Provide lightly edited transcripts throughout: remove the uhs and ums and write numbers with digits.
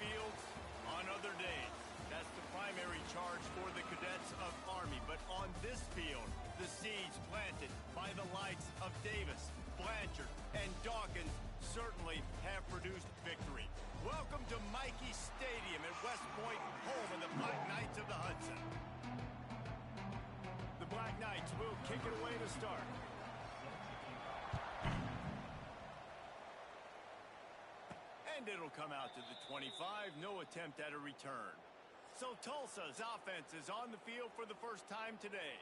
fields on other days. That's the primary charge for the cadets of Army. But on this field, the seeds planted by the likes of Davis, Blanchard, and Dawkins certainly have produced victory. Welcome to Michie Stadium at West Point, home of the Black Knights of the Hudson. The Black Knights will kick it away to start. And it'll come out to the 25, no attempt at a return. So Tulsa's offense is on the field for the first time today.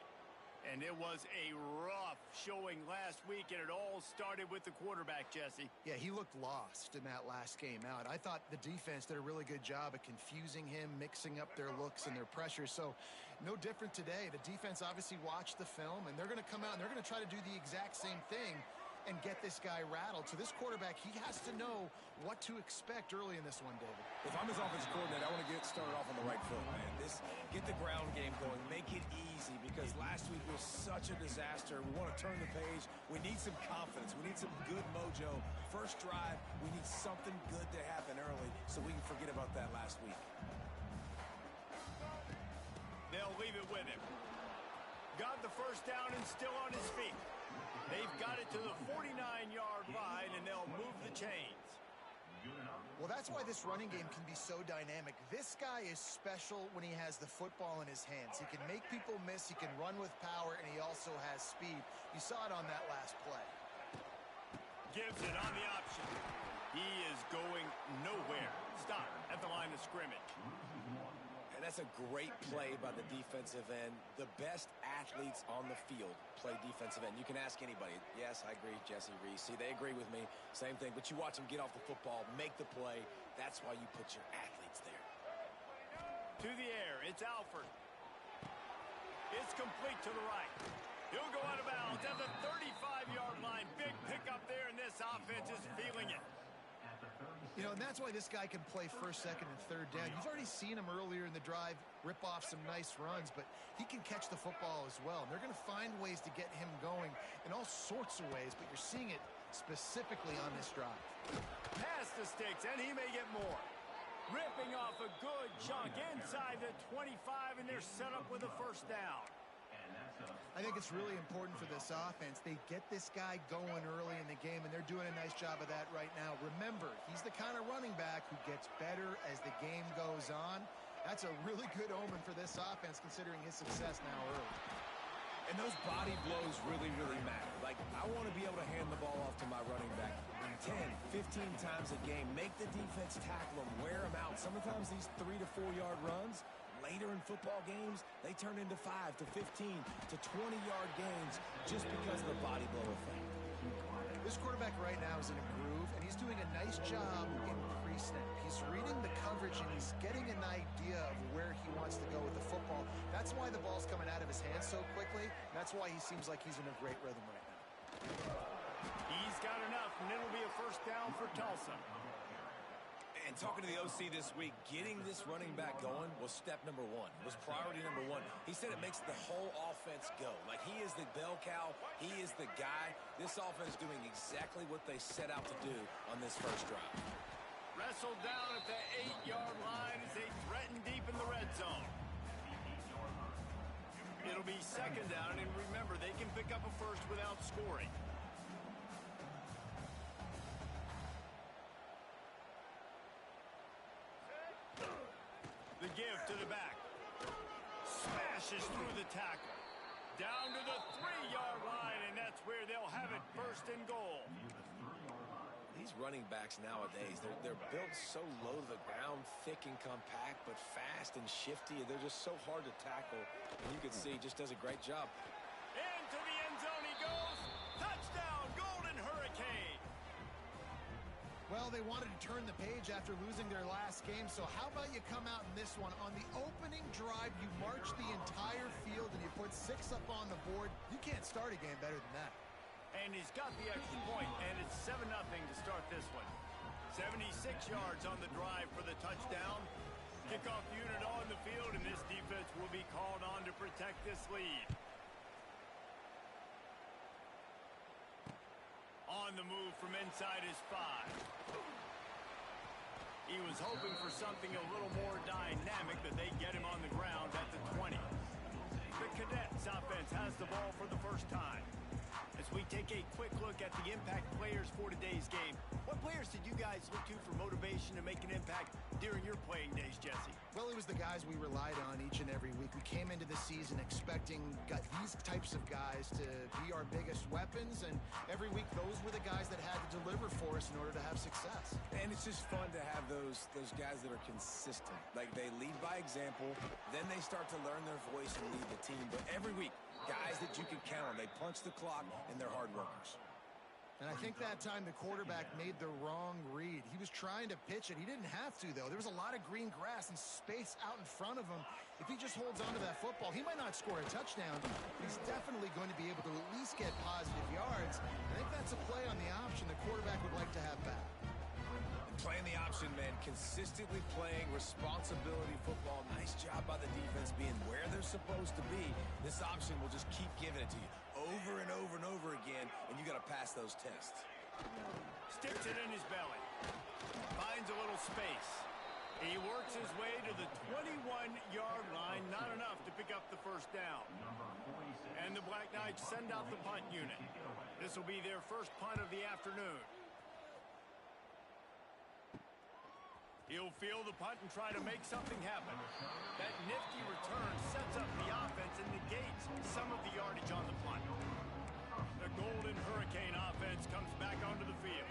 And it was a rough showing last week, and it all started with the quarterback, Jesse. Yeah, he looked lost in that last game out. I thought the defense did a really good job at confusing him, mixing up their looks and their pressure. So no different today. The defense obviously watched the film, and they're going to come out and they're going to try to do the exact same thing and get this guy rattled. So this quarterback, he has to know what to expect early in this one, David. If I'm his offensive coordinator, I want to get started off on the right foot, man. Get the ground game going. Make it easy, because last week was such a disaster. We want to turn the page. We need some confidence. We need some good mojo. First drive, we need something good to happen early so we can forget about that last week. They'll leave it with him. Got the first down and still on his feet. They've got it to the 49-yard line, and they'll move the chains. Well, that's why this running game can be so dynamic. This guy is special when he has the football in his hands. He can make people miss, he can run with power, and he also has speed. You saw it on that last play. Gives it on the option. He is going nowhere. Stop at the line of scrimmage. And that's a great play by the defensive end. The best athletes on the field play defensive end. You can ask anybody. Yes, I agree, Jesse Reese. See, they agree with me. Same thing. But you watch them get off the football, make the play. That's why you put your athletes there. To the air, it's Alford. It's complete to the right. He'll go out of bounds at the 35-yard line. Big pickup there, and this offense is feeling it. You know, and that's why this guy can play first, second, and third down. You've already seen him earlier in the drive rip off some nice runs, but he can catch the football as well. And they're going to find ways to get him going in all sorts of ways, but you're seeing it specifically on this drive. Past the sticks, and he may get more. Ripping off a good chunk inside the 25, and they're set up with a first down. I think it's really important for this offense. They get this guy going early in the game, and they're doing a nice job of that right now. Remember, he's the kind of running back who gets better as the game goes on. That's a really good omen for this offense, considering his success now early. And those body blows really, really matter. Like, I want to be able to hand the ball off to my running back 10, 15 times a game. Make the defense tackle them, wear them out. Sometimes these 3 to 4 yard runs, later in football games, they turn into 5 to 15 to 20-yard gains just because of the body blow effect. This quarterback right now is in a groove, and he's doing a nice job in pre-snap. He's reading the coverage, and he's getting an idea of where he wants to go with the football. That's why the ball's coming out of his hands so quickly. That's why he seems like he's in a great rhythm right now. He's got enough, and it'll be a first down for Tulsa. And talking to the OC this week, getting this running back going was step number one. It was priority number one. He said it makes the whole offense go. Like, he is the bell cow. He is the guy. This offense is doing exactly what they set out to do on this first drive. Wrestled down at the 8-yard line as they threaten deep in the red zone. It'll be second down, and remember, they can pick up a first without scoring. The give to the back. Smashes through the tackle. Down to the 3-yard line, and that's where they'll have it, first and goal. These running backs nowadays, they're built so low to the ground, thick and compact, but fast and shifty. They're just so hard to tackle. And you can see he just does a great job. Into the end zone he goes. Touchdown, Golden Hurricane. Well, they wanted to turn the page after losing their last game, so how about you come out in this one? On the opening drive, you march the entire field and you put 6 up on the board. You can't start a game better than that. And he's got the extra point, and it's 7-0 to start this one. 76 yards on the drive for the touchdown. Kickoff unit on the field, and this defense will be called on to protect this lead. On the move from inside his 5. He was hoping for something a little more dynamic, that they get him on the ground at the 20. The Cadets offense has the ball for the first time. As we take a quick look at the impact players for today's game, what players did you guys look to for motivation to make an impact during your playing days, Jesse? Well, it was the guys we relied on each and every week. We came into the season expecting these types of guys to be our biggest weapons, and every week those were the guys that had to deliver for us in order to have success. And it's just fun to have those guys that are consistent. Like, they lead by example, then they start to learn their voice and lead the team. But every week, guys that you can count on. They punch the clock, and they're hard workers. And I think that time the quarterback made the wrong read. He was trying to pitch it. He didn't have to, though. There was a lot of green grass and space out in front of him. If he just holds on to that football, he might not score a touchdown, but he's definitely going to be able to at least get positive yards. I think that's a play on the option the quarterback would like to have back. Playing the option, man, consistently playing responsibility football. Nice job by the defense being where they're supposed to be. This option will just keep giving it to you over and over and over again, and you got to pass those tests. Sticks it in his belly. Finds a little space. He works his way to the 21-yard line. Not enough to pick up the first down. And the Black Knights send out the punt unit. This will be their first punt of the afternoon. He'll field the punt and try to make something happen. That nifty return sets up the offense and negates some of the yardage on the punt. The Golden Hurricane offense comes back onto the field.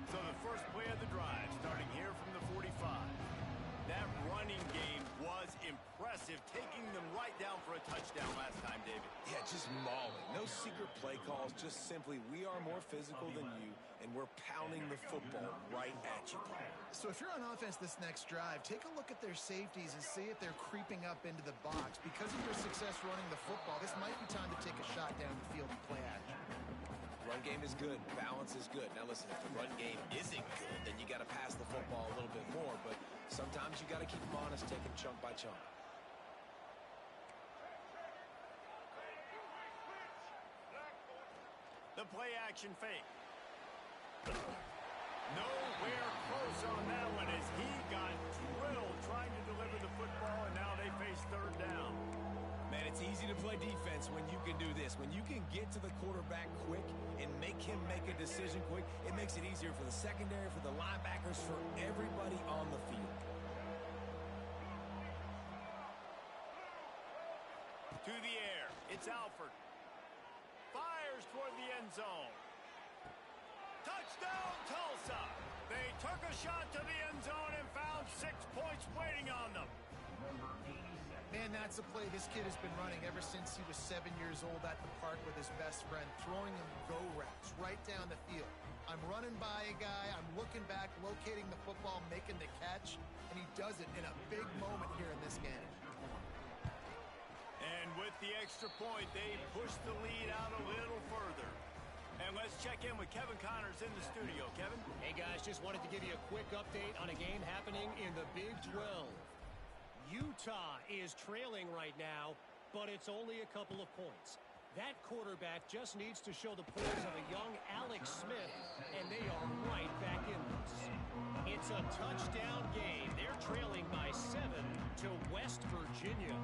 So the first play of the drive, starting here from the 45. That running game was impressive, taking them right down for a touchdown last time, David. Yeah, just mauling. No secret play calls, just simply we are more physical than you, and we're pounding the football right at you. So if you're on offense this next drive, take a look at their safeties and see if they're creeping up into the box. Because of your success running the football, this might be time to take a shot down the field and play action. Run game is good. Balance is good. Now listen, if the run game isn't good, then you got to pass the football a little bit more. But sometimes you got to keep them honest, taking chunk by chunk. The play action fake. Nowhere close on that one as he got drilled trying to deliver the football, and now they face third down. Man, it's easy to play defense when you can do this. When you can get to the quarterback quick and make him make a decision quick, it makes it easier for the secondary, for the linebackers, for everybody on the field. To the air, it's Alford. Fires toward the end zone. Touchdown, Tulsa! They took a shot to the end zone and found 6 points waiting on them. Man, that's a play this kid has been running ever since he was 7 years old at the park with his best friend, throwing him go routes right down the field. I'm running by a guy, I'm looking back, locating the football, making the catch, and he does it in a big moment here in this game. And with the extra point, they push the lead out a little further. And let's check in with Kevin Connors in the studio. Kevin? Hey, guys, just wanted to give you a quick update on a game happening in the Big 12. Utah is trailing right now, but it's only a couple of points. That quarterback just needs to show the poise of a young Alex Smith, and they are right back in this. It's a touchdown game. They're trailing by 7 to West Virginia.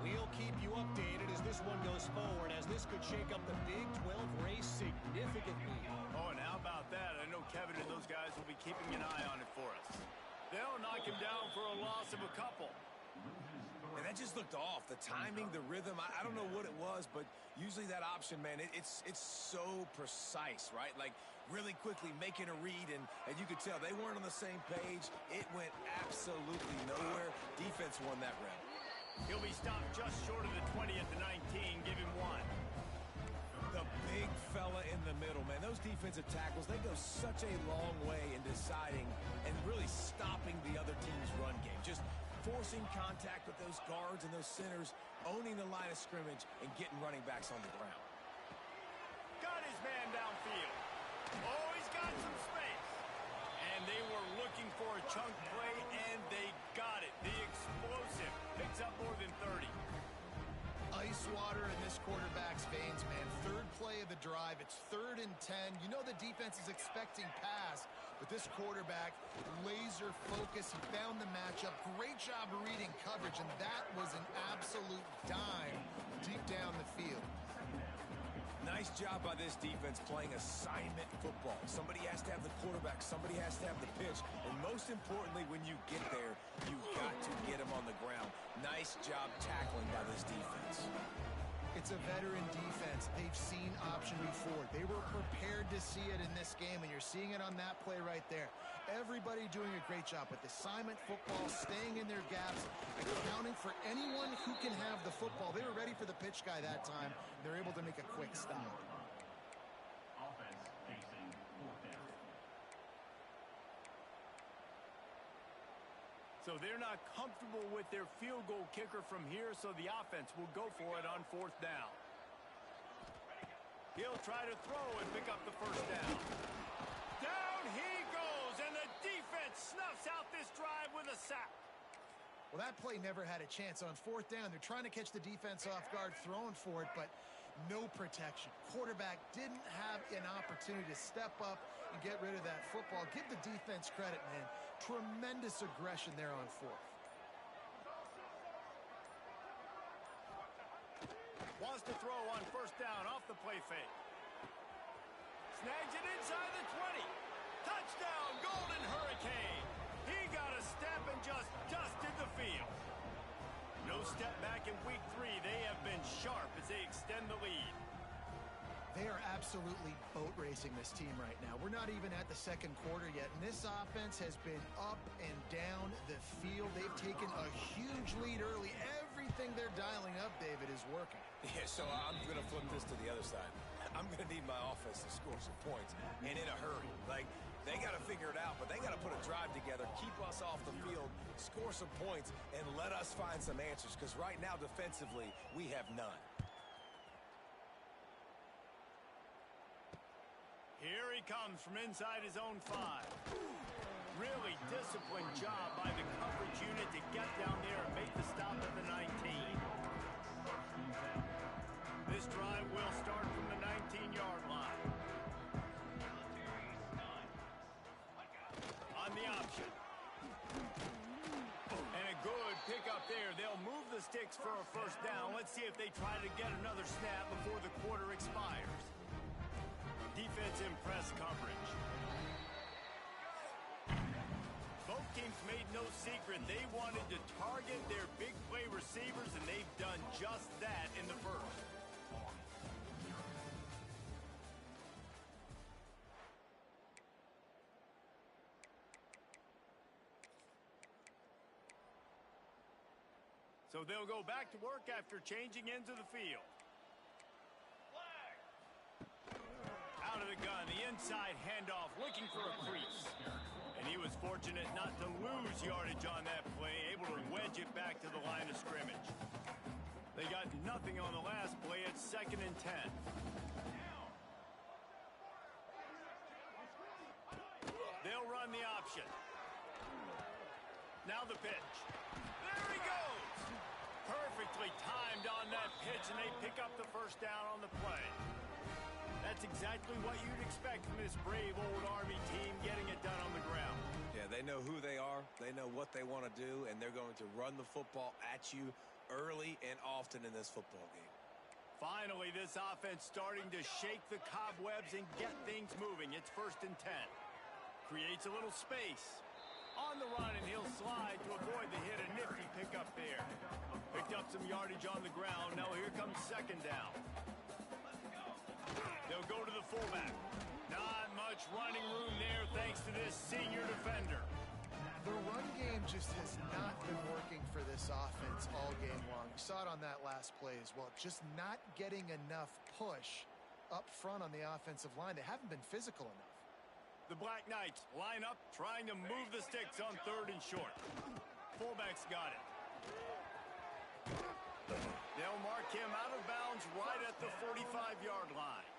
We'll keep you updated as this one goes forward, as this could shake up the Big 12 race significantly. Oh, and how about that? I know Kevin and those guys will be keeping an eye on it for us. They'll knock him down for a loss of a couple. And that just looked off. The timing, the rhythm, I don't know what it was, but usually that option, man, it's so precise, right? Like, really quickly making a read, and you could tell they weren't on the same page. It went absolutely nowhere. Defense won that round. He'll be stopped just short of the 20 at the 19. Give him 1. The big fella in the middle, man. Those defensive tackles, they go such a long way in deciding and really stopping the other team's run game. Just forcing contact with those guards and those centers, owning the line of scrimmage, and getting running backs on the ground. Got his man downfield. Oh, he's got some space. And they were looking for a chunk play, and they got it. The explosive picks up more than 30. Ice water in this quarterback's veins, man. Third play of the drive. It's 3rd and 10. You know the defense is expecting pass, but this quarterback lays laser focus. He found the matchup. Great job reading coverage, and that was an absolute dime deep down the field. Nice job by this defense playing assignment football. Somebody has to have the quarterback. Somebody has to have the pitch. And most importantly, when you get there, you've got to get him on the ground. Nice job tackling by this defense. It's a veteran defense. They've seen option before. They were prepared to see it in this game, and you're seeing it on that play right there. Everybody doing a great job with assignment football, staying in their gaps, accounting for anyone who can have the football. They were ready for the pitch guy that time. They're able to make a quick stop. Offense facing fourth down. So they're not comfortable with their field goal kicker from here, so the offense will go for it on fourth down. He'll try to throw and pick up the first down. Down he goes, and the defense snuffs out this drive with a sack. Well, that play never had a chance. On fourth down, they're trying to catch the defense off guard, throwing for it, but no protection. Quarterback didn't have an opportunity to step up and get rid of that football. Give the defense credit, man. Tremendous aggression there on fourth. Wants to throw on first down off the play fake. Snags it inside the 20. Touchdown, Golden Hurricane. He got a step and just dusted the field. No step back in week 3. They have been sharp as they extend the lead. They are absolutely boat racing this team right now. We're not even at the second quarter yet, and this offense has been up and down the field. They've taken a huge lead early. Everything they're dialing up, David, is working. Yeah, so I'm going to flip this to the other side. I'm going to need my offense to score some points, and in a hurry. Like, they got to figure it out, but they got to put a drive together, keep us off the field, score some points, and let us find some answers, because right now, defensively, we have none. Here he comes from inside his own 5. Really disciplined job by the coverage unit to get down there and make the stop at the 19. This drive will start from the 19-yard line. On the option. And a good pickup there. They'll move the sticks for a first down. Let's see if they try to get another snap before the quarter expires. Defense in press coverage. Both teams made no secret they wanted to target their big play receivers, and they've done just that in the first. So they'll go back to work after changing into the field. Out of the gun, the inside handoff, looking for a crease. And he was fortunate not to lose yardage on that play, able to wedge it back to the line of scrimmage. They got nothing on the last play. It's 2nd and 10. They'll run the option. Now the pitch. There he goes! Perfectly timed on that pitch, and they pick up the first down on the play. That's exactly what you'd expect from this brave old Army team, getting it done on the ground. Yeah, they know who they are, they know what they want to do, and they're going to run the football at you early and often in this football game. Finally, this offense starting to shake the cobwebs and get things moving. It's 1st and 10. Creates a little space. On the run, and he'll slide to avoid the hit. A nifty pickup there. Picked up some yardage on the ground. Now here comes 2nd down. They'll go to the fullback. Not much running room there thanks to this senior defender. The run game just has not been working for this offense all game long. We saw it on that last play as well. Just not getting enough push up front on the offensive line. They haven't been physical enough. The Black Knights line up, trying to move the sticks on 3rd and short. Fullback's got it. They'll mark him out of bounds right at the 45-yard line.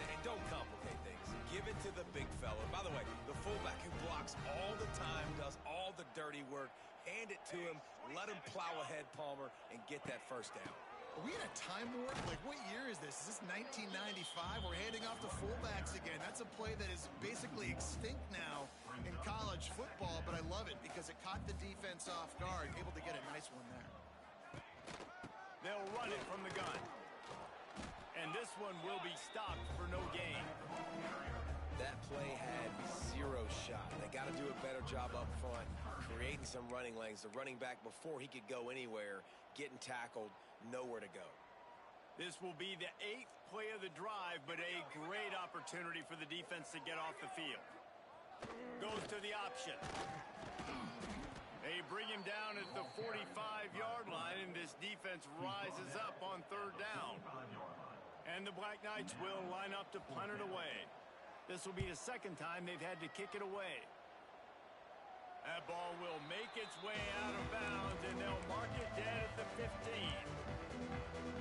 And don't complicate things. Give it to the big fella. By the way, the fullback who blocks all the time, does all the dirty work. Hand it to him. Let him plow ahead, Palmer, and get that first down. Are we in a time warp? Like, what year is this? Is this 1995? We're handing off to fullbacks again. That's a play that is basically extinct now in college football. love it because it caught the defense off guard, able to get a nice one there. They'll run it from the gun. And this one will be stopped for no gain. That play had zero shot. They got to do a better job up front, creating some running lanes. The running back, before he could go anywhere, getting tackled, nowhere to go. This will be the 8th play of the drive, but a great opportunity for the defense to get off the field. Goes to the option. They bring him down at the 45-yard line, and this defense rises up on 3rd down. And the Black Knights will line up to punt it away. This will be the 2nd time they've had to kick it away. That ball will make its way out of bounds, and they'll mark it dead at the 15.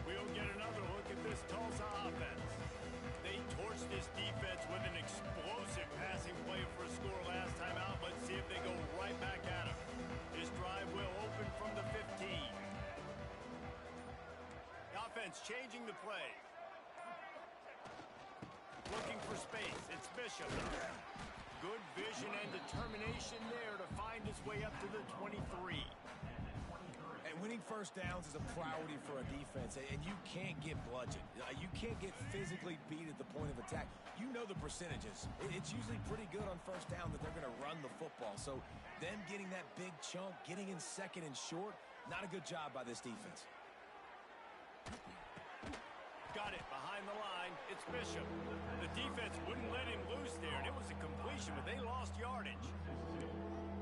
We'll get another look at this Tulsa offense. They torched this defense with an explosive passing play for a score last time out. Let's see if they go right back at him. This drive will open from the 15. The offense changing the play. Looking for space. It's Bishop. Good vision and determination there to find his way up to the 23. And winning first downs is a priority for a defense, and you can't get bludgeoned. You can't get physically beat at the point of attack. You know the percentages. It's usually pretty good on first down that they're going to run the football. So them getting that big chunk, getting in 2nd and short, not a good job by this defense. Got it behind the line. It's Bishop. The defense wouldn't let him loose there, and it was a completion, but they lost yardage.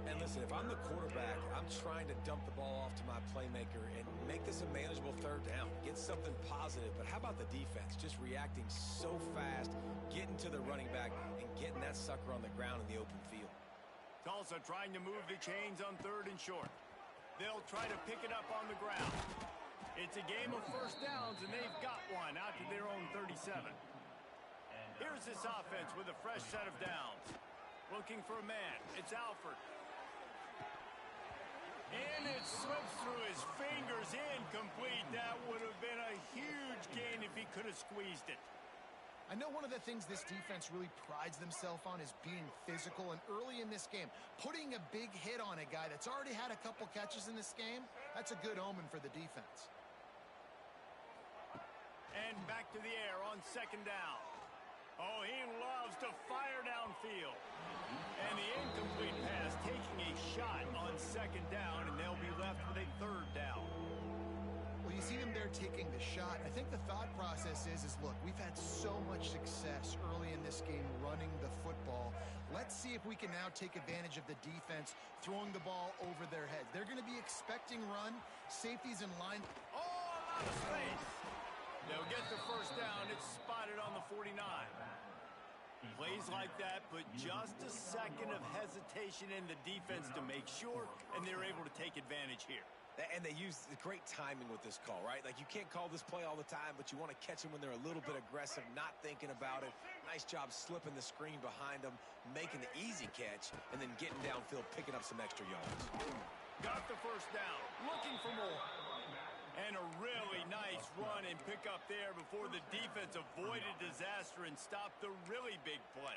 And listen, if I'm the quarterback, I'm trying to dump the ball off to my playmaker and make this a manageable 3rd down. Get something positive. But how about the defense? Just reacting so fast, getting to the running back, and getting that sucker on the ground in the open field. Tulsa trying to move the chains on 3rd and short. They'll try to pick it up on the ground. It's a game of first downs, and they've got one out to their own 37. Here's this offense with a fresh set of downs. Looking for a man. It's Alford. And it slips through his fingers, incomplete. That would have been a huge gain if he could have squeezed it. I know one of the things this defense really prides themselves on is being physical, and early in this game, putting a big hit on a guy that's already had a couple catches in this game, that's a good omen for the defense. And back to the air on 2nd down. Oh, he loves to fire downfield. And the incomplete pass taking a shot on 2nd down, and they'll be left with a 3rd down. Well, you see them there taking the shot. I think the thought process is look, we've had so much success early in this game running the football. Let's see if we can now take advantage of the defense throwing the ball over their heads. They're going to be expecting run. Safeties in line. Oh, a lot of space. They'll get the first down. It's spotted on the 49. Plays like that, but just a second of hesitation in the defense to make sure, and they're able to take advantage here. And they use great timing with this call, right? Like, you can't call this play all the time, but you want to catch them when they're a little bit aggressive, not thinking about it. Nice job slipping the screen behind them, making the easy catch, and then getting downfield, picking up some extra yards. Got the first down, looking for more. And a really nice run and pick up there before the defense avoided disaster and stopped the really big play.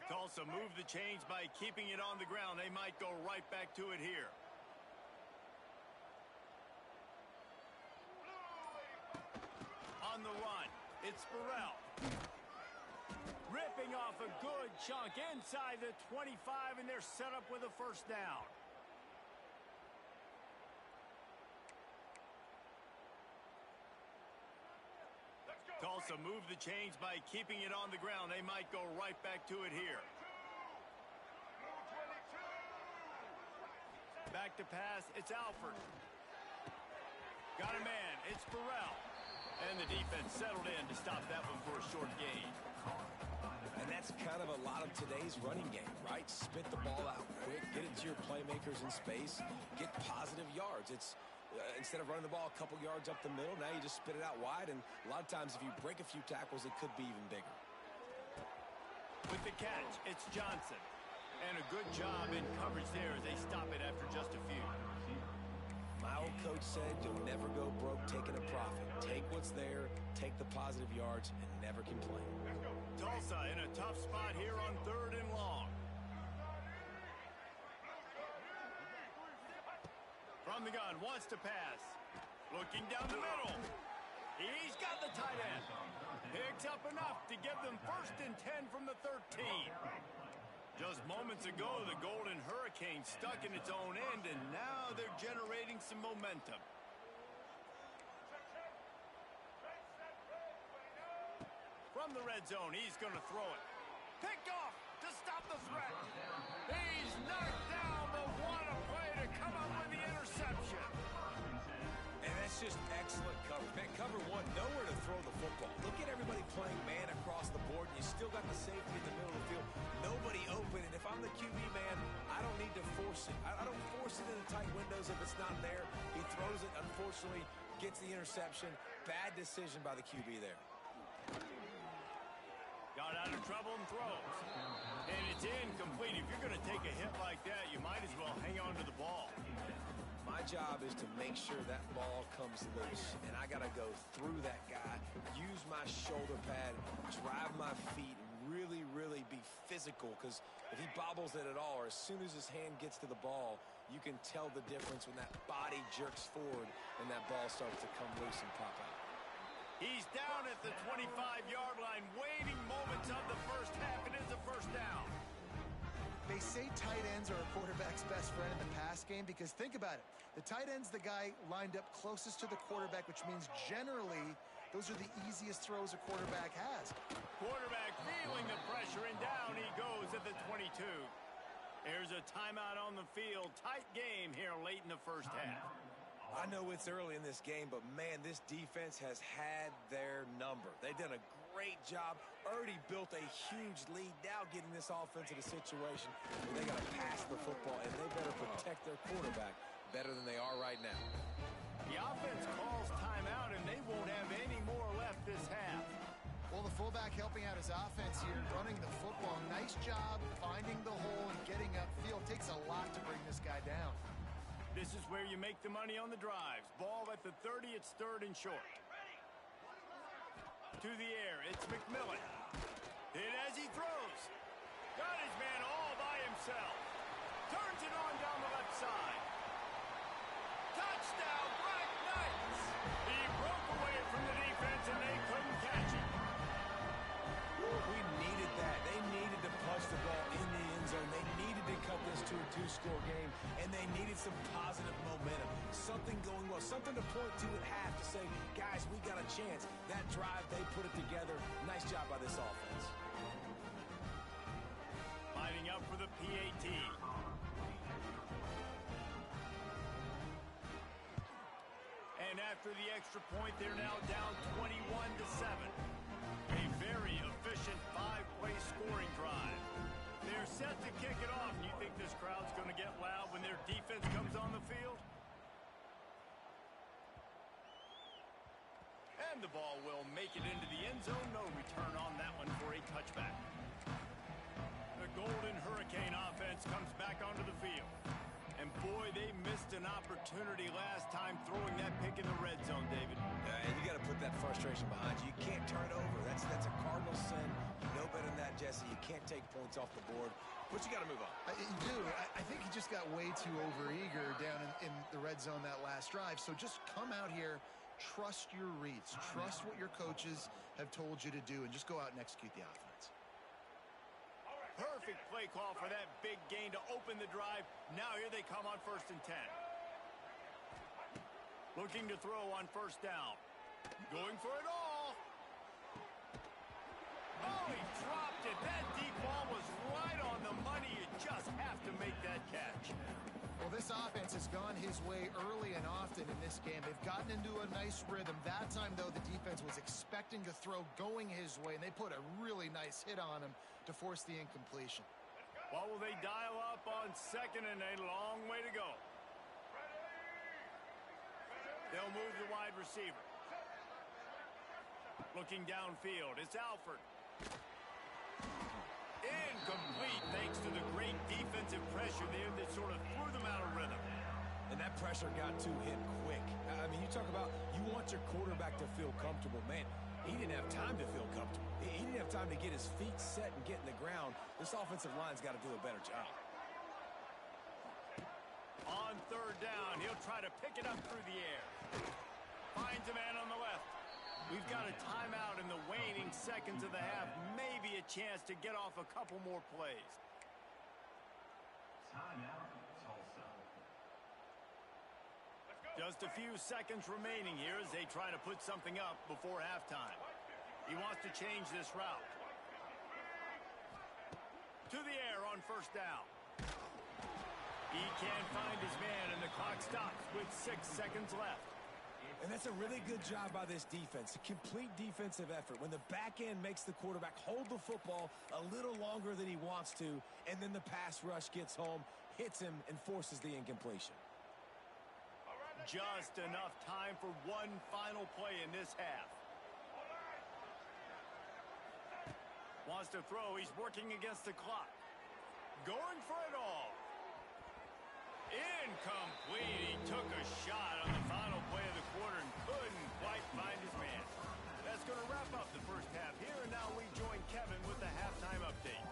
Tulsa moved the chains by keeping it on the ground. They might go right back to it here. On the run, it's Burrell. Ripping off a good chunk inside the 25, and they're set up with a first down. Tulsa moved the chains by keeping it on the ground. They might go right back to it here. Back to pass, it's Alford. Got a man, it's Burrell. And the defense settled in to stop that one for a short gain. And that's kind of a lot of today's running game, right? Spit the ball out quick, get it to your playmakers in space, get positive yards. It's Instead of running the ball a couple yards up the middle, now you just spit it out wide, and a lot of times if you break a few tackles, it could be even bigger. With the catch, it's Johnson. And a good job in coverage there as they stop it after just a few. My old coach said you'll never go broke taking a profit. Take what's there, take the positive yards, and never complain. Tulsa in a tough spot here on 3rd and long. From the gun, wants to pass. Looking down the middle. He's got the tight end. Picks up enough to give them 1st and 10 from the 13. Just moments ago, the Golden Hurricane stuck in its own end, and now they're generating some momentum. From the red zone, he's going to throw it. Picked off to stop the threat. He's knocked down, but what a play to come up with the interception. And that's just excellent cover. Man, cover one, nowhere to throw the football. Look at everybody playing man across the board, and you still got the safety in the middle of the field. Nobody open, and if I'm the QB man, I don't need to force it. I don't force it in the tight windows if it's not there. He throws it, unfortunately, gets the interception. Bad decision by the QB there. Got out of trouble and throws. And it's incomplete. If you're going to take a hit like that, you might as well hang on to the ball. My job is to make sure that ball comes loose, and I got to go through that guy, use my shoulder pad, drive my feet, and really, really be physical, because if he bobbles it at all, or as soon as his hand gets to the ball, you can tell the difference when that body jerks forward and that ball starts to come loose and pop out. He's down at the 25-yard line, waiting moments of the first half. It is a 1st down. They say tight ends are a quarterback's best friend in the pass game because think about it. The tight end's the guy lined up closest to the quarterback, which means generally those are the easiest throws a quarterback has. Quarterback feeling the pressure, and down he goes at the 22. There's a timeout on the field. Tight game here late in the first half. I know it's early in this game, but, man, this defense has had their number. They've done a great job, already built a huge lead, now getting this offense in a situation where they got to pass the football, and they better protect their quarterback better than they are right now. The offense calls timeout, and they won't have any more left this half. Well, the fullback helping out his offense here, running the football. Nice job finding the hole and getting upfield. Takes a lot to bring this guy down. This is where you make the money on the drives. Ball at the 30, it's 3rd and short. To the air, it's McMillan. Hit as he throws. Got his man all by himself. Turns it on down the left side. Touchdown, Black Knights! He broke away from the defense and they couldn't catch him. We needed that. They needed to punch the ball in the end zone. They needed to cut this to a 2-score game, and they needed some positive momentum. Something going well, something to point to at half to say, guys, we got a chance. That drive, they put it together. Nice job by this offense. Lining up for the PAT. And after the extra point, they're now down 21-7. A very efficient 5-play scoring drive. They're set to kick it off. You think this crowd's going to get loud when their defense comes on the field? And the ball will make it into the end zone. No return on that one for a touchback. The Golden Hurricane offense comes back onto the field. And boy, they missed an opportunity last time throwing that pick in the red zone, David. And you got to put that frustration behind you. You can't turn over. That's a cardinal sin. You know better than that, Jesse. You can't take points off the board. But you got to move on. You do. I think he just got way too overeager down in the red zone that last drive. So just come out here, trust your reads, trust what your coaches have told you to do, and just go out and execute the offense. Perfect play call for that big gain to open the drive. Now here they come on 1st and 10. Looking to throw on 1st down. Going for it all. Oh, he dropped it. That deep ball was right on the money. You just have to make that catch. Well, this offense has gone his way early and often in this game. They've gotten into a nice rhythm. That time, though, the defense was expecting to throw going his way, and they put a really nice hit on him to force the incompletion. What will they dial up on 2nd and a long way to go? They'll move the wide receiver. Looking downfield, it's Alford. Incomplete thanks to the great defensive pressure there that sort of threw them out of rhythm. And that pressure got to him quick. I mean, you talk about you want your quarterback to feel comfortable. Man, he didn't have time to feel comfortable. He didn't have time to get his feet set and get in the ground. This offensive line's got to do a better job. On third down, he'll try to pick it up through the air. Finds a man on the left. We've got a timeout in the waning seconds of the half. Maybe a chance to get off a couple more plays. Timeout, Tulsa. Just a few seconds remaining here as they try to put something up before halftime. He wants to change this route. To the air on first down. He can't find his man, and the clock stops with 6 seconds left. And that's a really good job by this defense. A complete defensive effort. When the back end makes the quarterback hold the football a little longer than he wants to, and then the pass rush gets home, hits him, and forces the incompletion. Just enough time for one final play in this half. Wants to throw. He's working against the clock. Going for it all. Incomplete. He took a shot on the final play of the quarter and couldn't quite find his man. That's going to wrap up the first half here, and now we join Kevin with the halftime update.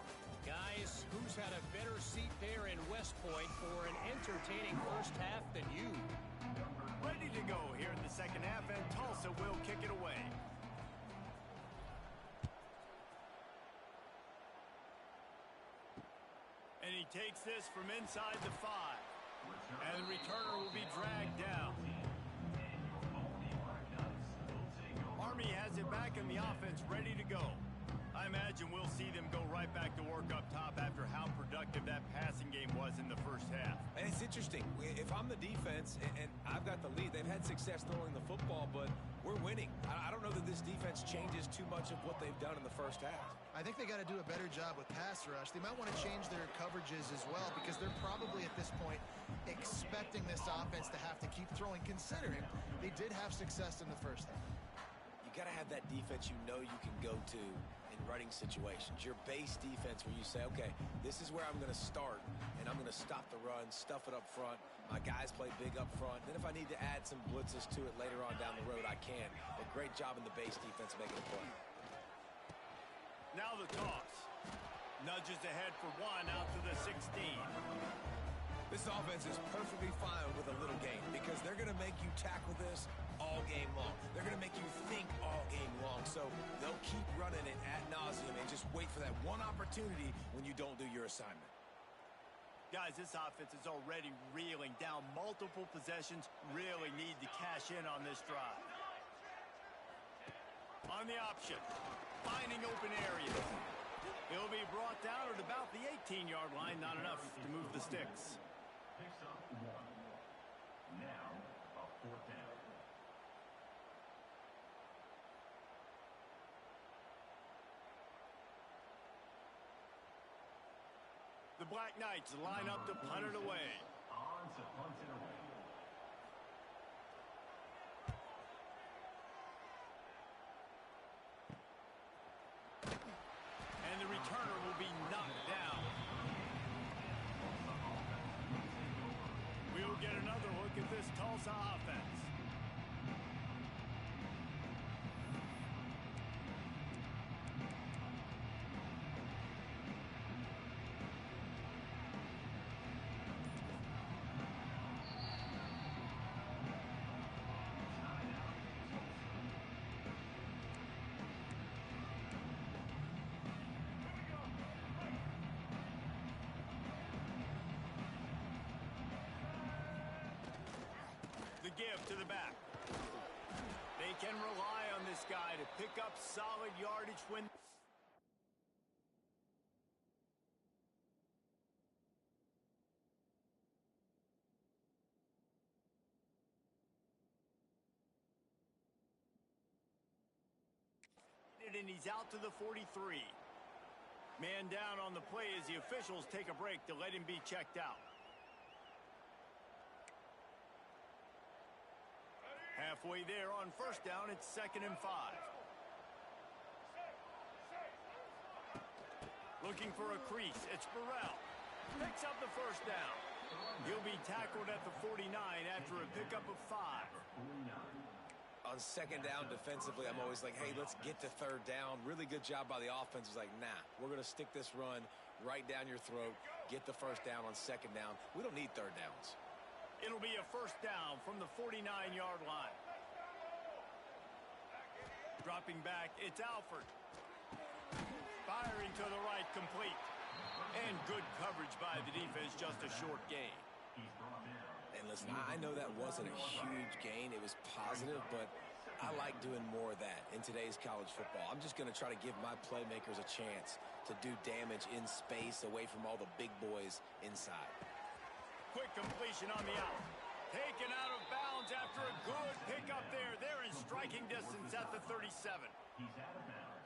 Guys, who's had a better seat there in West Point for an entertaining first half than you? Ready to go here in the second half, and Tulsa will kick it away. And he takes this from inside the 5. And the returner will be dragged down. Army has it back in the offense, ready to go. I imagine we'll see them go right back to work up top after how productive that passing game was in the first half. And it's interesting. If I'm the defense and I've got the lead, they've had success throwing the football, but we're winning. I don't know that this defense changes too much of what they've done in the first half. I think they got to do a better job with pass rush. They might want to change their coverages as well because they're probably at this point expecting this offense to have to keep throwing, considering they did have success in the first half. You got to have that defense you know you can go to in running situations. Your base defense where you say, okay, this is where I'm going to start, and I'm going to stop the run, stuff it up front. My guys play big up front. Then if I need to add some blitzes to it later on down the road, I can. A great job in the base defense making a play. Now the toss. Nudges ahead for one out to the 16. This offense is perfectly fine with a little game because they're going to make you tackle this all game long. They're going to make you think all game long. So they'll keep running it ad nauseum and just wait for that one opportunity when you don't do your assignment. Guys, this offense is already reeling down multiple possessions. Really need to cash in on this drive. On the option. Finding open areas. He'll be brought down at about the 18-yard line. Not enough to move the sticks. Picks up 1. Now, a 4th down. The Black Knights line up to punt it away. On to punt it away. And the returner will be knocked down. We'll get another look at this Tulsa offense. The give to the back. They can rely on this guy to pick up solid yardage when... and he's out to the 43. Man down on the play as the officials take a break to let him be checked out. Halfway there on first down, it's 2nd and 5. Looking for a crease, it's Burrell. Picks up the first down. He'll be tackled at the 49 after a pickup of 5. On second down defensively, I'm always like, hey, let's get to third down. Really good job by the offense. It's like, nah, we're going to stick this run right down your throat, get the first down on second down. We don't need third downs. It'll be a first down from the 49-yard line. Dropping back, it's Alford. Firing to the right, complete. And good coverage by the defense, just a short gain. And listen, I know that wasn't a huge gain. It was positive, but I like doing more of that in today's college football. I'm just going to try to give my playmakers a chance to do damage in space away from all the big boys inside. Quick completion on the out. Taken out of bounds after a good pickup there. They're in striking distance at the 37.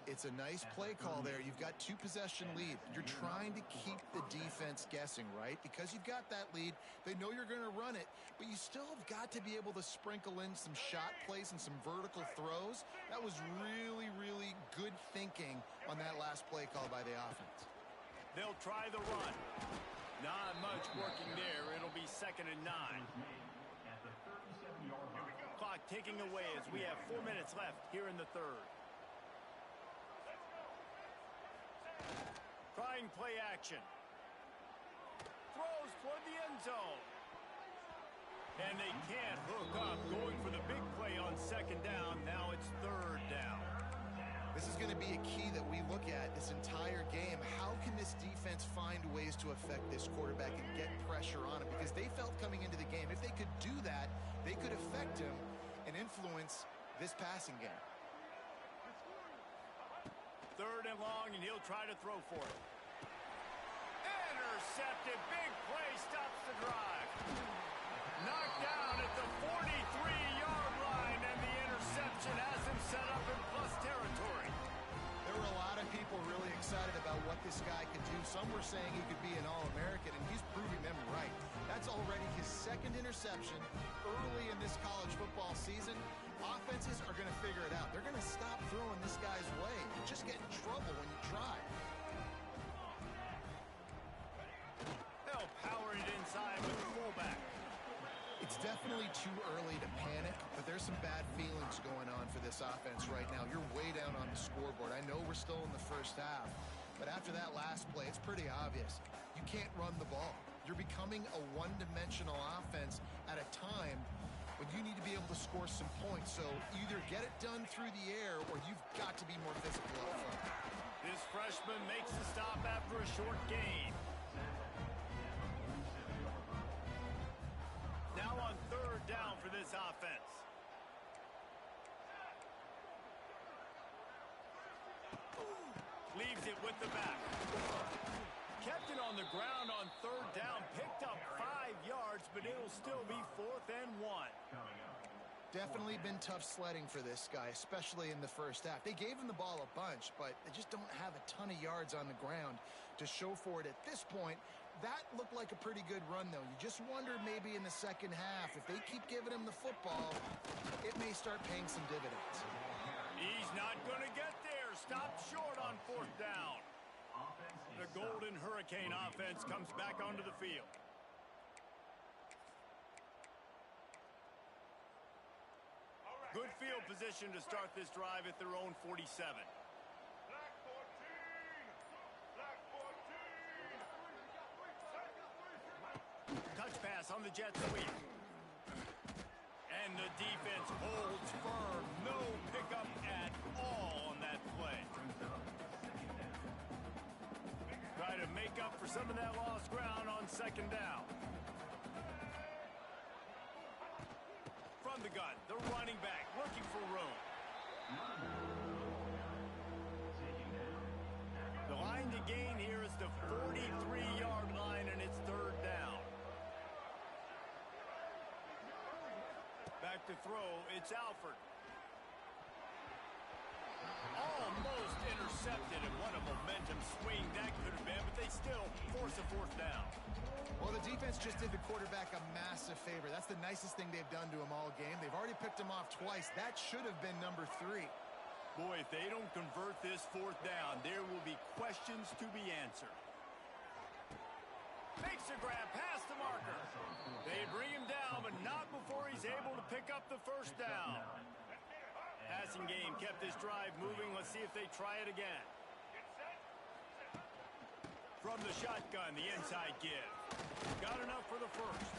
It's a nice play call there. You've got 2-possession lead. You're trying to keep the defense guessing, right? Because you've got that lead. They know you're going to run it, but you still have got to be able to sprinkle in some shot plays and some vertical throws. That was really, really good thinking on that last play call by the offense. They'll try the run. Not much working there. It'll be 2nd and 9. Clock ticking away as we have 4 minutes left here in the third. Trying play action. Throws toward the end zone. And they can't hook up. Going for the big play on second down. Now it's third down. This is going to be a key that we look at this entire game. How can this defense find ways to affect this quarterback and get pressure on him? Because they felt coming into the game, if they could do that, they could affect him and influence this passing game. 3rd and long, and he'll try to throw for it. Intercepted. Big play stops the drive. Knocked down at the 43-yard line, and the interception has him set up in plus territory. There were a lot of people really excited about what this guy could do. Some were saying he could be an All-American, and he's proving them right. That's already his 2nd interception early in this college football season. Offenses are going to figure it out. They're going to stop throwing this guy's way. You just get in trouble when you try. They'll power it inside with the fullback. It's definitely too early to panic, but there's some bad feelings going on for this offense right now. You're way down on the scoreboard. I know we're still in the first half, but after that last play, it's pretty obvious. You can't run the ball. You're becoming a one-dimensional offense at a time when you need to be able to score some points. So either get it done through the air or you've got to be more physical up front. This freshman makes the stop after a short gain. Now on 3rd down for this offense. Leaves it with the back. Kept it on the ground on 3rd down. Picked up 5 yards, but it'll still be 4th and 1. Definitely been tough sledding for this guy, especially in the first half. They gave him the ball a bunch, but they just don't have a ton of yards on the ground to show for it at this point. That looked like a pretty good run, though. You just wonder maybe in the second half, if they keep giving him the football, it may start paying some dividends. He's not going to get there. Stopped short on 4th down. The Golden Hurricane offense comes back onto the field. Good field position to start this drive at their own 47. Touch pass on the jet sweep. And the defense holds firm. No pickup at all on that play. Try to make up for some of that lost ground on 2nd down. From the gun, the running back looking for room. The line to gain here is the 43-yard line, and it's 3rd down. Back to throw, it's Alford. Almost intercepted. intercepted, and what a momentum swing that could have been, but they still force a fourth down. Well, the defense just did the quarterback a massive favor. That's the nicest thing they've done to him all game. They've already picked him off twice. That should have been number 3. Boy, if they don't convert this fourth down, there will be questions to be answered. Makes a grab past the marker. They bring him down, but not before he's able to pick up the first down. Passing game kept this drive moving. Let's see if they try it again. From the shotgun, the inside give. Got enough for the first.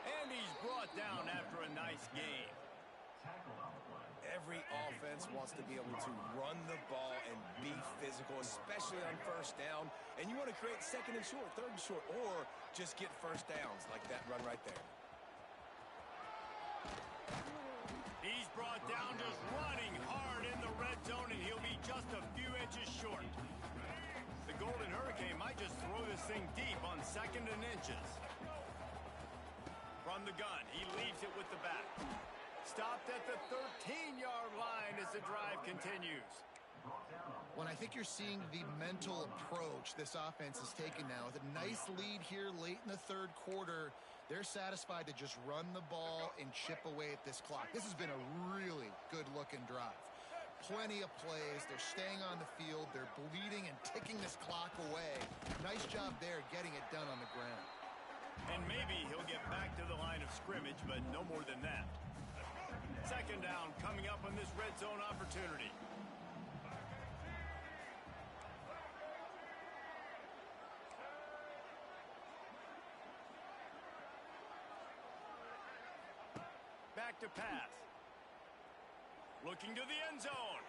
And he's brought down after a nice gain. Every offense wants to be able to run the ball and be physical, especially on first down. And you want to create second and short, third and short, or just get first downs like that run right there. He's brought down just running hard in the red zone, and he'll be just a few inches short. The Golden Hurricane might just throw this thing deep on second and inches. From the gun, he leaves it with the back. Stopped at the 13-yard line as the drive continues. When I think you're seeing the mental approach this offense is taking now, with a nice lead here late in the third quarter, they're satisfied to just run the ball and chip away at this clock. This has been a really good-looking drive. Plenty of plays. They're staying on the field. They're bleeding and ticking this clock away. Nice job there getting it done on the ground. And maybe he'll get back to the line of scrimmage, but no more than that. Second down coming up on this red zone opportunity. Back to pass. Looking to the end zone.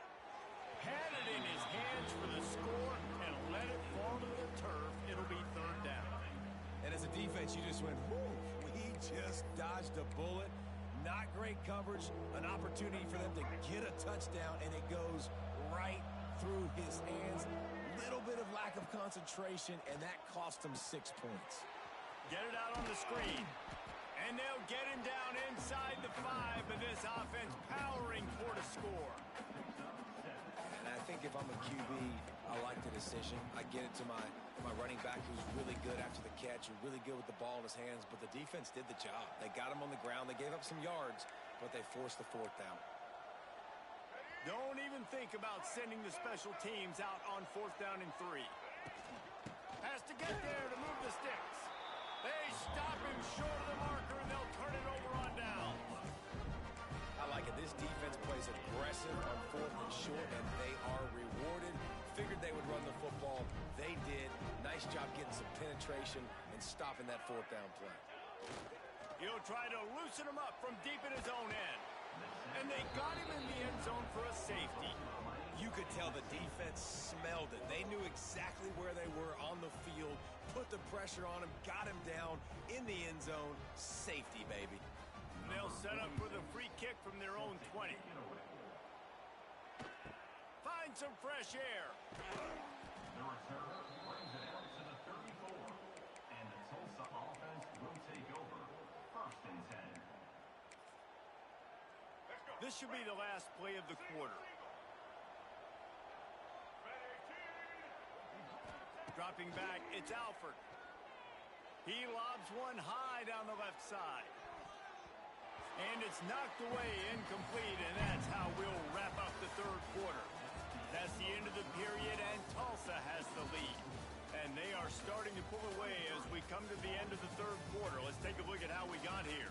Had it in his hands for the score and let it fall to the turf. It'll be third down. And as a defense, you just went, whoo, we just dodged a bullet. Not great coverage, an opportunity for them to get a touchdown, and it goes right through his hands. Little bit of lack of concentration, and that cost him 6 points. Get it out on the screen. And they'll get him down inside the 5, but this offense powering for the score. And I think if I'm a QB, I like the decision. I get it to my running back who's really good after the catch, who's really good with the ball in his hands, but the defense did the job. They got him on the ground. They gave up some yards, but they forced the fourth down. Don't even think about sending the special teams out on fourth down and 3. Has to get there to move the sticks. They stop him short of the marker, and they'll turn it over on down. I like it. This defense plays aggressive on fourth and short, and they are rewarded. Figured they would run the football. They did. Nice job getting some penetration and stopping that fourth down play. He'll try to loosen him up from deep in his own end. And they got him in the end zone for a safety. You could tell the defense smelled it. They knew exactly where they were on the field, put the pressure on him, got him down in the end zone. Safety, baby. And they'll set up for the free kick from their own 20. Find some fresh air. The return brings it out to the 34. And the Tulsa offense will take over. First and 10. This should be the last play of the quarter. Dropping back, it's Alford. He lobs one high down the left side. And it's knocked away, incomplete, and that's how we'll wrap up the third quarter. That's the end of the period, and Tulsa has the lead. And they are starting to pull away as we come to the end of the third quarter. Let's take a look at how we got here.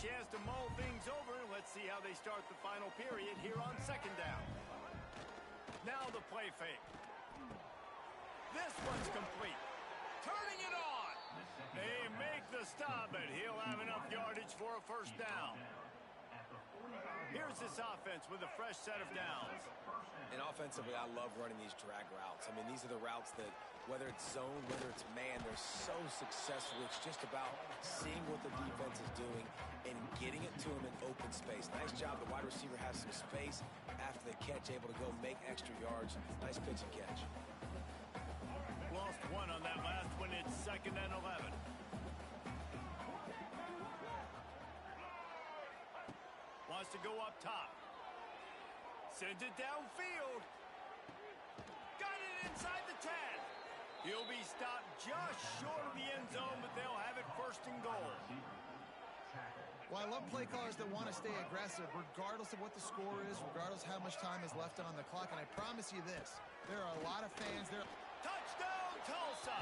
Chance to mull things over. Let's see how they start the final period here on second down. Now the play fake. This one's complete. Turning it on. They make the stop, but he'll have enough yardage for a first down. Here's this offense with a fresh set of downs. And offensively, I love running these drag routes. I mean, these are the routes that, whether it's zone, whether it's man, they're so successful. It's just about seeing what the defense is doing and getting it to him in open space. Nice job. The wide receiver has some space after the catch, able to go make extra yards. Nice pitch and catch. Lost one on that last one. It's second and 11. to go up top. Sends it downfield. Got it inside the 10. He'll be stopped just short of the end zone, but they'll have it first and goal. Well, I love play callers that want to stay aggressive, regardless of what the score is, regardless of how much time is left on the clock. And I promise you this, there are a lot of fans there. Touchdown, Tulsa!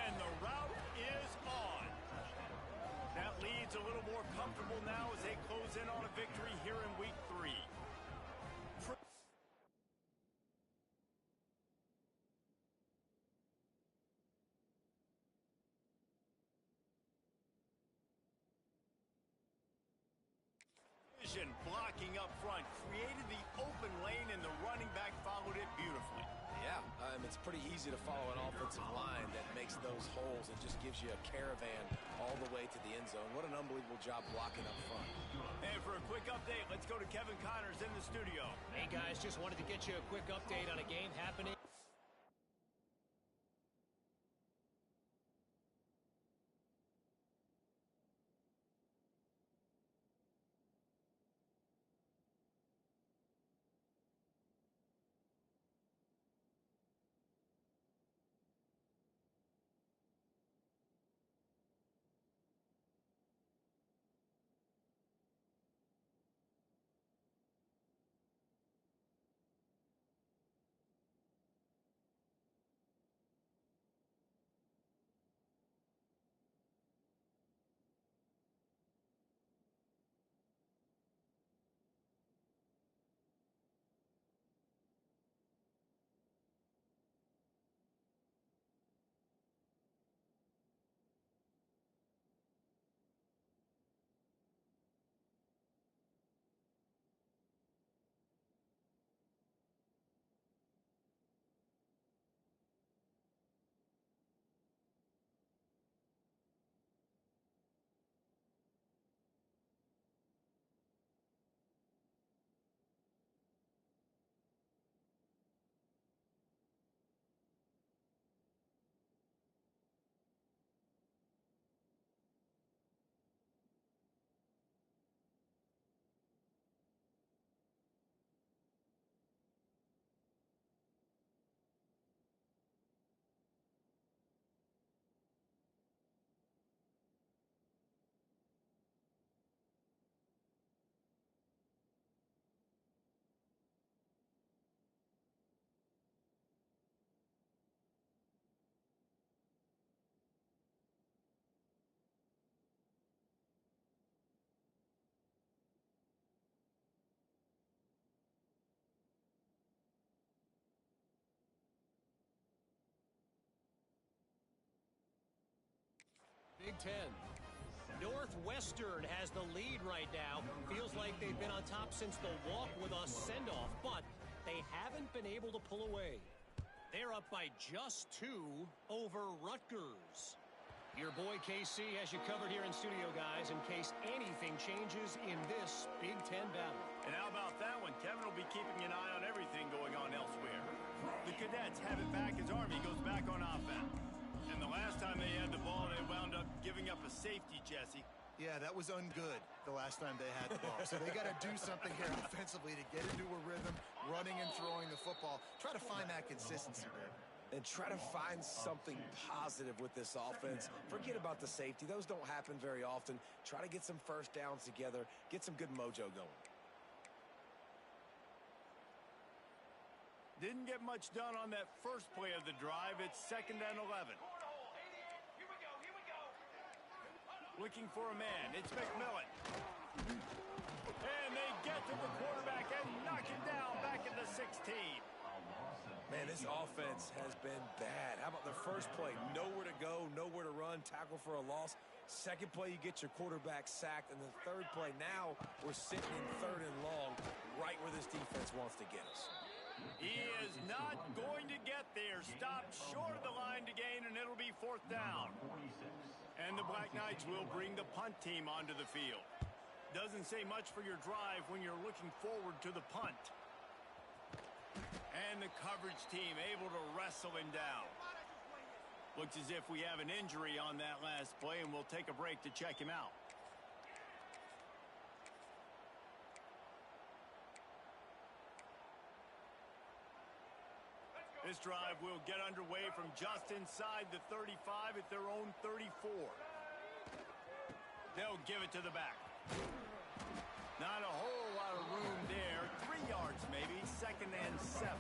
And the route is on. That lead's a little more comfortable now as they close in on a victory here in week 3. Blocking up front, created the open lane, and the running back followed it beautifully. Yeah, it's pretty easy to follow an offensive line that makes those holes and just gives you a caravan all the way to the end zone. What an unbelievable job blocking up front. And for a quick update, let's go to Kevin Connors in the studio. Hey, guys, just wanted to get you a quick update on a game happening. Big Ten. Northwestern has the lead right now. Feels like they've been on top since the walk with a send-off, but they haven't been able to pull away. They're up by just 2 over Rutgers. Your boy KC has you covered here in studio, guys, in case anything changes in this Big Ten battle. And how about that one? Kevin will be keeping an eye on everything going on elsewhere. The Cadets have it back as Army goes back on offense. And the last time they had the ball, they wound up giving up a safety, Jesse. Yeah, that was ungood the last time they had the ball. So they got to do something here offensively to get into a rhythm, running and throwing the football. Try to find that consistency there. And try to find something positive with this offense. Forget about the safety. Those don't happen very often. Try to get some first downs together. Get some good mojo going. Didn't get much done on that first play of the drive. It's 2nd and 11. Looking for a man. It's McMillan. And they get to the quarterback and knock him down back at the 16. Man, this offense has been bad. How about the first play? Nowhere to go, nowhere to run, tackle for a loss. Second play, you get your quarterback sacked. And the third play, now we're sitting in 3rd and long, right where this defense wants to get us. He is not going to get there. Stopped short of the line to gain, and it'll be 4th down. And the Black Knights will bring the punt team onto the field. Doesn't say much for your drive when you're looking forward to the punt. And the coverage team able to wrestle him down. Looks as if we have an injury on that last play, and we'll take a break to check him out. This drive will get underway from just inside the 35 at their own 34. They'll give it to the back. Not a whole lot of room there. 3 yards maybe, 2nd and 7.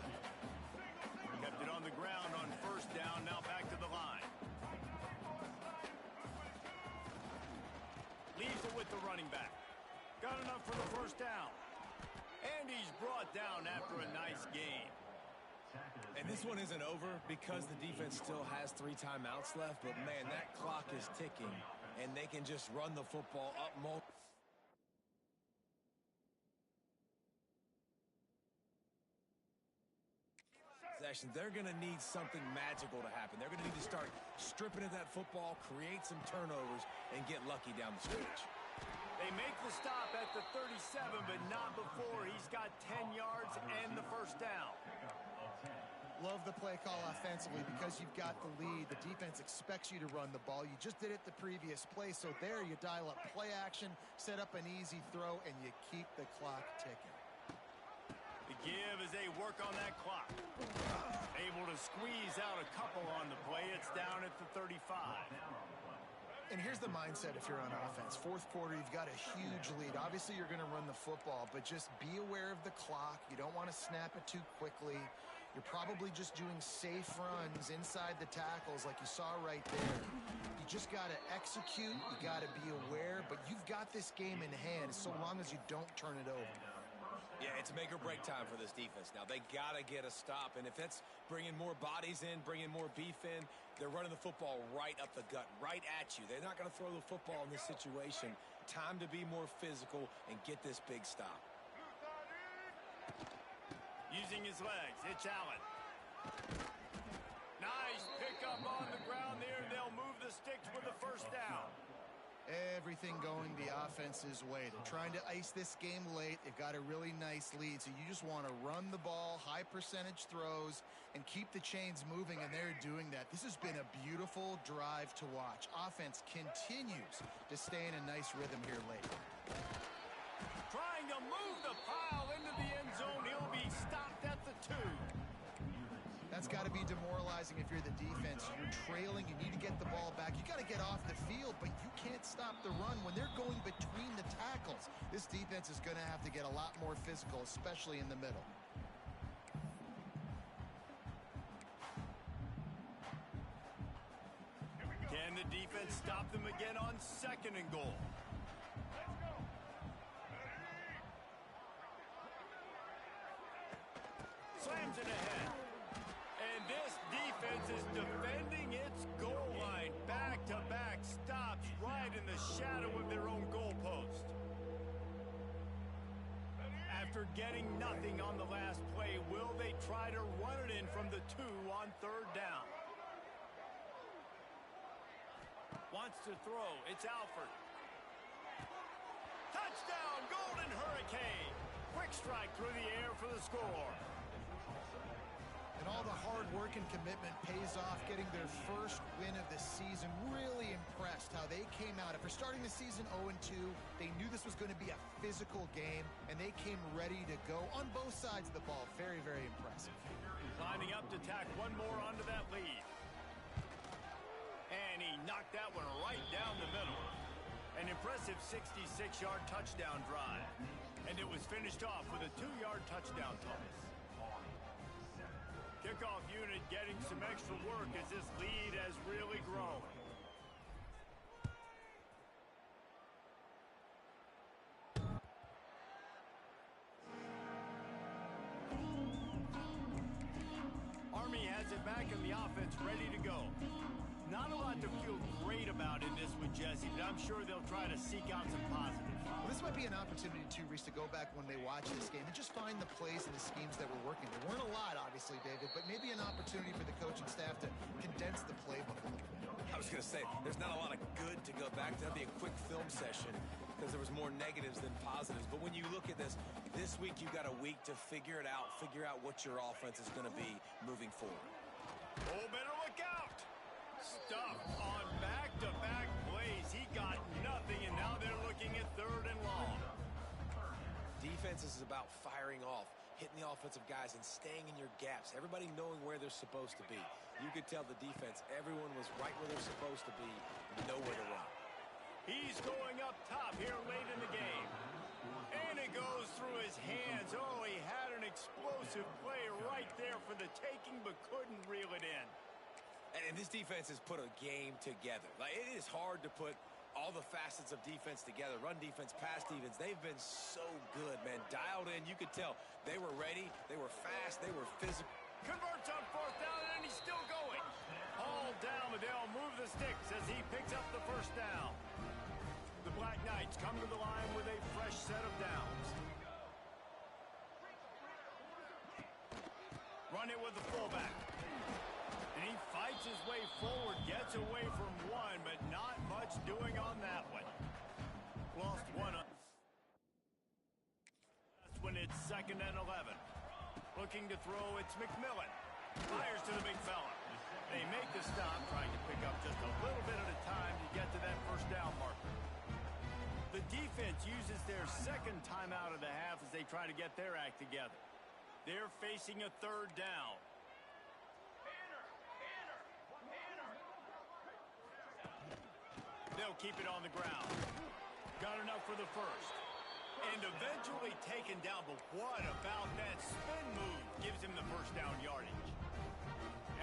Kept it on the ground on 1st down, now back to the line. Leaves it with the running back. Got enough for the 1st down. And he's brought down after a nice gain. And this one isn't over because the defense still has 3 timeouts left, but man, that clock is ticking, and they can just run the football up multiple. They're going to need something magical to happen. They're going to need to start stripping at that football, create some turnovers, and get lucky down the stretch. They make the stop at the 37, but not before he's got 10 yards and the 1st down. Love the play call offensively because you've got the lead. The defense expects you to run the ball. You just did it the previous play, so there you dial up play action, set up an easy throw, and you keep the clock ticking. The give as they work on that clock. Able to squeeze out a couple on the play. It's down at the 35. And here's the mindset if you're on offense. 4th quarter, you've got a huge lead. Obviously, you're going to run the football, but just be aware of the clock. You don't want to snap it too quickly. You're probably just doing safe runs inside the tackles like you saw right there. You just got to execute. You got to be aware, but you've got this game in hand so long as you don't turn it over. Yeah, it's make or break time for this defense. Now, they got to get a stop, and if that's bringing more bodies in, bringing more beef in, they're running the football right up the gut, right at you. They're not going to throw the football in this situation. Time to be more physical and get this big stop. Using his legs, it's Allen. Nice pickup on the ground there. They'll move the sticks with the 1st down. Everything going the offense's way. They're trying to ice this game late. They've got a really nice lead, so you just want to run the ball, high percentage throws, and keep the chains moving, and they're doing that. This has been a beautiful drive to watch. Offense continues to stay in a nice rhythm here late. Trying to move the pile into the end zone. He'll be stopped at the 2. That's got to be demoralizing if you're the defense. You're trailing. You need to get the ball back. You got to get off the field, but you can't stop the run when they're going between the tackles. This defense is going to have to get a lot more physical, especially in the middle. Can the defense stop them again on 2nd and goal? Slams it ahead. And this defense is defending its goal line. Back-to-back stops right in the shadow of their own goalpost. After getting nothing on the last play, will they try to run it in from the 2 on 3rd down? Wants to throw. It's Alford. Touchdown, Golden Hurricane. Quick strike through the air for the score. And all the hard work and commitment pays off, getting their 1st win of the season. Really impressed how they came out. After starting the season 0-2, they knew this was going to be a physical game, and they came ready to go on both sides of the ball. Very, very impressive. Lining up to tack one more onto that lead. And he knocked that one right down the middle. An impressive 66-yard touchdown drive. And it was finished off with a 2-yard touchdown toss. Kickoff unit getting some extra work as this lead has really grown. Army has it back in the offense ready to go. Not a lot to feel great about in this with Jesse, but I'm sure they'll try to seek out some positives. Well, this might be an opportunity, too, Reese, to go back when they watch this game and just find the plays and the schemes that were working. There weren't a lot, obviously, David, but maybe an opportunity for the coaching staff to condense the playbook a little bit. I was going to say, there's not a lot of good to go back to. That'd be a quick film session because there was more negatives than positives. But when you look at this week you've got a week to figure it out, figure out what your offense is going to be moving forward. Oh, better look out! Stuffed on back-to-back plays. He got nothing, and now they're looking at 3rd and long. Defense is about firing off, hitting the offensive guys and staying in your gaps, everybody knowing where they're supposed to be. You could tell the defense, everyone was right where they're supposed to be, nowhere to run. He's going up top here late in the game. And it goes through his hands. Oh, he had an explosive play right there for the taking, but couldn't reel it in. And this defense has put a game together. Like, it is hard to put all the facets of defense together. Run defense, pass defense. They've been so good, man. Dialed in. You could tell they were ready. They were fast. They were physical. Converts on fourth down, and he's still going. All down, but they'll move the sticks as he picks up the first down. The Black Knights come to the line with a fresh set of downs. Run it with the fullback. And he fights his way forward, gets away from one, but not much doing on that one. Lost one. That's when it's 2nd and 11. Looking to throw, it's McMillan. Fires to the big fella. They make the stop, trying to pick up just a little bit at a time to get to that first down marker. The defense uses their second timeout of the half as they try to get their act together. They're facing a 3rd down. They'll keep it on the ground. Got enough for the first. And eventually taken down, but what about that spin move? Gives him the first down yardage.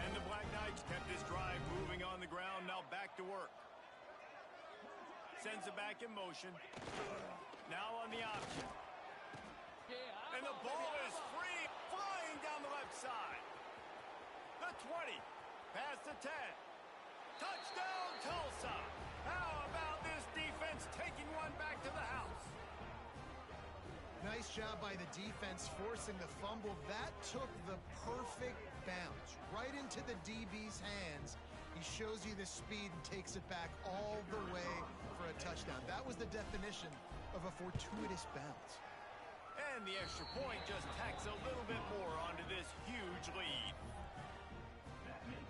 And the Black Knights kept this drive moving on the ground, now back to work. Sends it back in motion. Now on the option. And the ball is free, flying down the left side. The 20, past the 10. Touchdown, Tulsa. How about this defense taking one back to the house? Nice job by the defense forcing the fumble. That took the perfect bounce right into the DB's hands. He shows you the speed and takes it back all the way for a touchdown. That was the definition of a fortuitous bounce. And the extra point just tacks a little bit more onto this huge lead.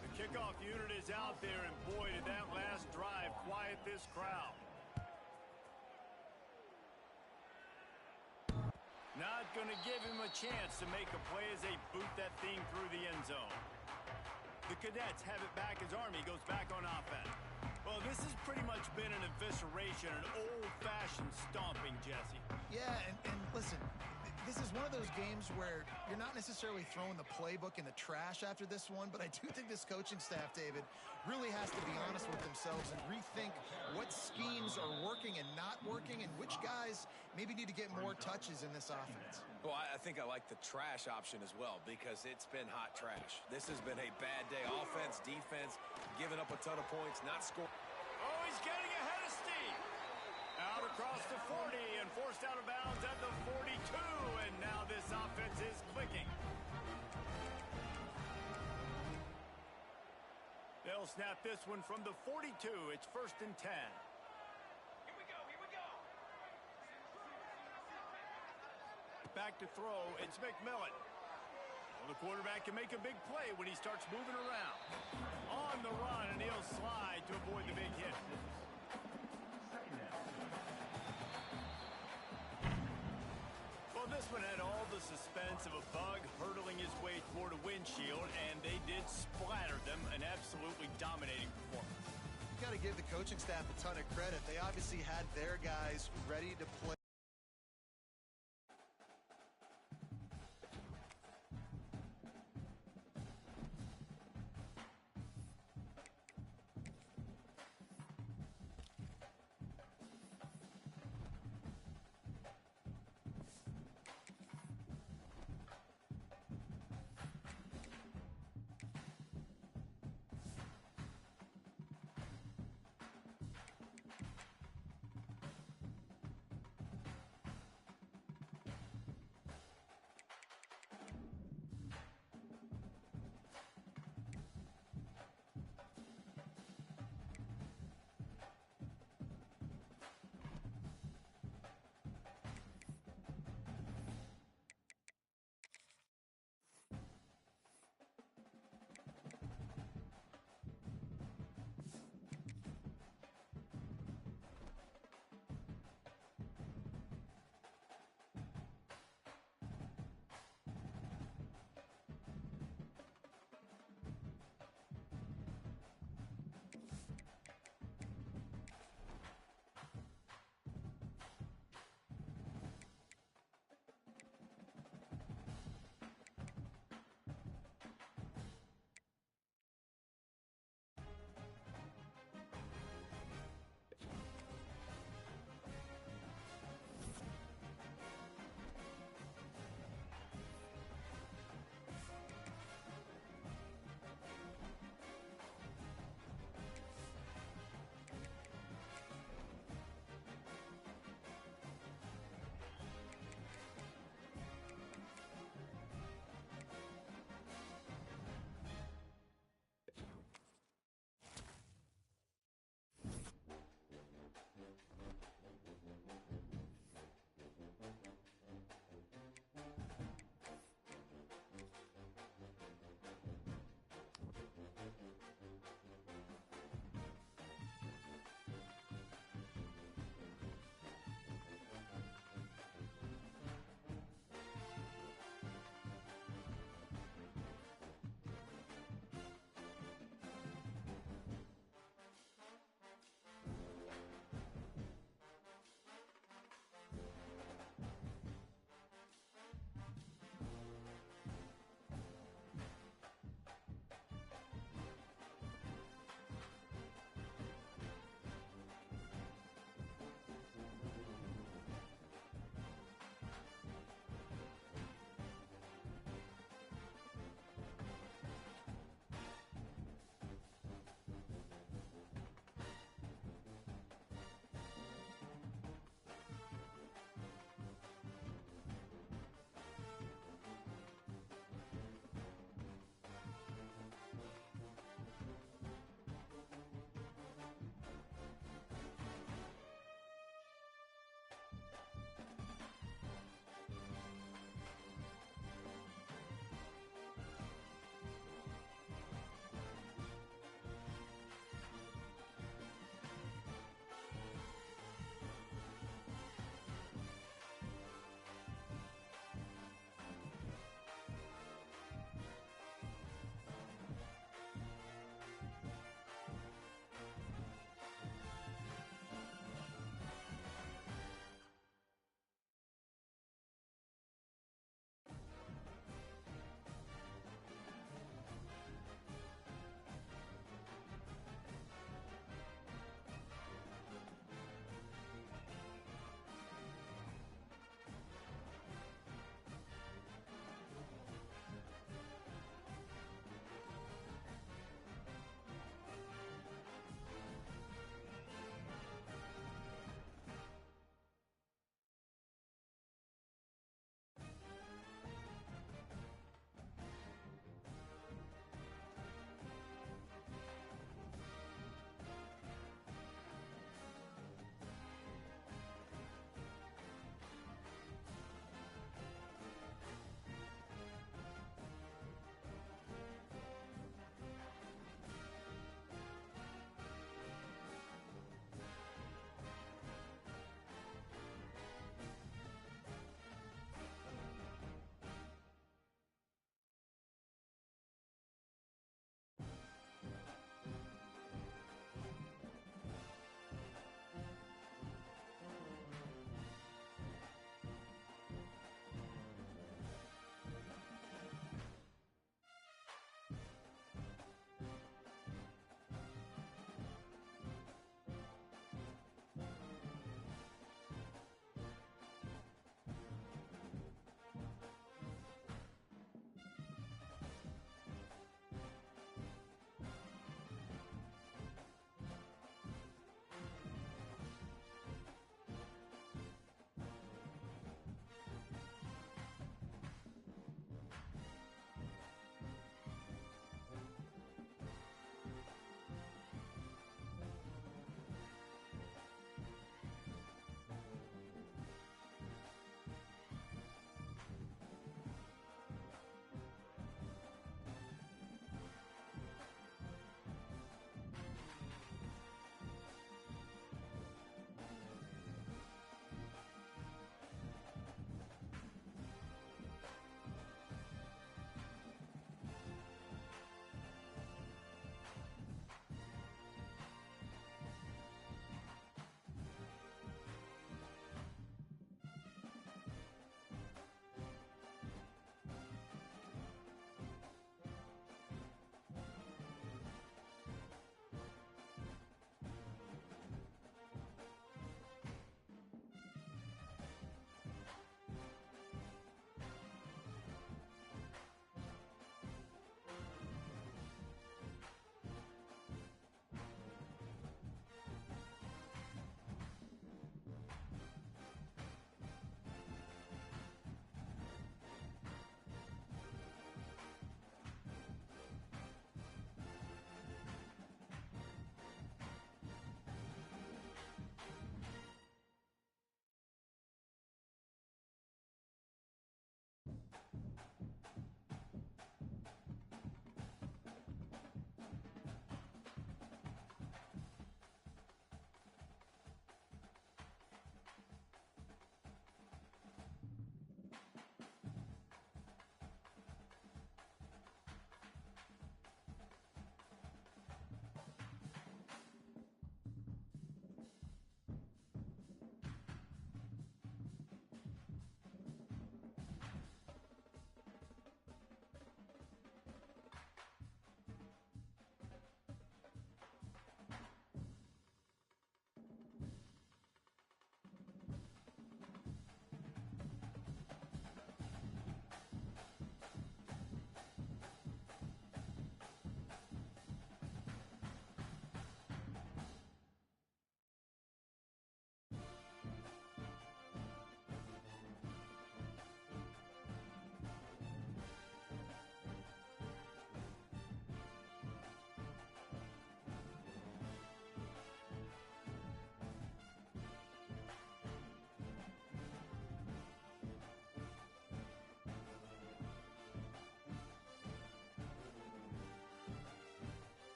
The kickoff unit is out there, and boy, did that last drive quiet this crowd. Not going to give him a chance to make a play as they boot that thing through the end zone. The Cadets have it back as Army goes back on offense. Well, this has pretty much been an evisceration, an old-fashioned stomping, Jesse. Yeah, and listen, this is one of those games where you're not necessarily throwing the playbook in the trash after this one, but I do think this coaching staff, David, really has to be honest with themselves and rethink what schemes are working and not working and which guys maybe need to get more touches in this offense. Well, I think I like the trash option as well because it's been hot trash. This has been a bad day. Offense, defense, giving up a ton of points, not scoring. Oh, he's getting ahead of steam. Out across the 40 and forced out of bounds at the 42, and now this offense is clicking. They'll snap this one from the 42. It's 1st and 10. Here we go, here we go. Back to throw, it's McMillan. Well, the quarterback can make a big play when he starts moving around. On the run, and he'll slide to avoid the big hit. Well, this one had all the suspense of a bug hurtling his way toward a windshield, and they did splatter them, an absolutely dominating performance. You got to give the coaching staff a ton of credit. They obviously had their guys ready to play.